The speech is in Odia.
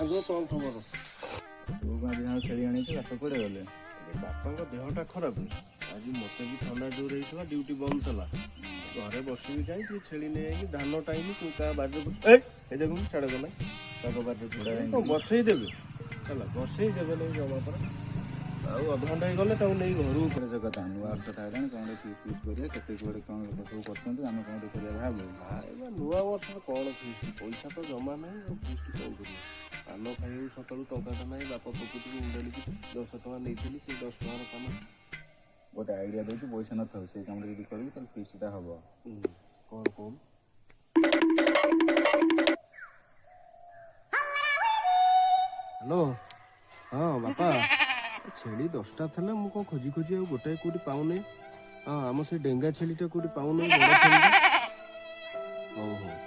ସାଙ୍ଗ କ'ଣ ଖବର? ତୁ କ'ଣ ଦିନ ଛେଳି ଆଣିଛୁ ବାପା କୁଆଡ଼େ ଗଲେ? ବାପାଙ୍କ ଦେହଟା ଖରାପ। ଆଜି ମୋତେ ବି ଥଣ୍ଡା ଜୋର ହେଇଥିଲା, ଡ୍ୟୁଟି ବନ୍ଦ ଥିଲା। ଘରେ ବସିବି କାହିଁ ଟିକେ ଛେଳି ନେଇ ଆଇକି ଧାନ ଟାଇମ୍ ତୁ କାହା ବାଡ଼ିରେ ଏଇ ଦେଖୁନୁ ଛାଡ଼ ଗଲା ତାଙ୍କ ବାଡ଼ିରେ ଛଡ଼ା ତ ବସେଇ ଦେବେ ହେଲା, ବସେଇ ଦେବେ ନେଇ ଜମା ପରା। ଆଉ ଅଧଘଣ୍ଟା ହେଇଗଲେ ତାକୁ ନେଇ ଘରକୁ ଉପରେ କଥା ନୂଆ ବର୍ଷଟା ହେଲାଣି କ'ଣ ଫିସ୍ ଫିସ୍ କରିବା, କେତେ କୁଆଡ଼େ କ'ଣ ଲୋକ ସବୁ କରୁଛନ୍ତି, ଆମେ କ'ଣ କରିବା ଭାବୁ। ଭାଇ ନୂଆ ବର୍ଷରେ କ'ଣ ଫିଷ୍ଟ, ପଇସା ତ ଜମା ନାହିଁ ଆଉ ଫିଷ୍ଟ କ'ଣ କରିବା। ପାନ ଖାଇବାକୁ ସକାଳୁ ଟଙ୍କାଟା ନାହିଁ, ବାପ ପକେଟକୁ ମୁଣ୍ଡଲିକି 10 ଟଙ୍କା ନେଇଥିଲି, ସେ 10 ଟଙ୍କାର ପାନ। ଗୋଟେ ଆଇଡ଼ିଆ ଦେଉଛି, ପଇସା ନଥାଉ ସେଇ କାମରେ ଯଦି କରିବୁ ତାହେଲେ ଫିଷ୍ଟଟା ହେବ। କ'ଣ କହୁନ? ହ୍ୟାଲୋ, ହଁ ବାପା, ଛେଳି 10ଟା ଥିଲା, ମୁଁ କ'ଣ ଖୋଜି ଖୋଜି ଆଉ ଗୋଟାଏ କେଉଁଠି ପାଉନି। ହଁ ଆମ ସେ ଡେଙ୍ଗା ଛେଳିଟା କେଉଁଠି ପାଉନି, ବଡ଼ ଛେଳିଟା। ହଉ ହଉ।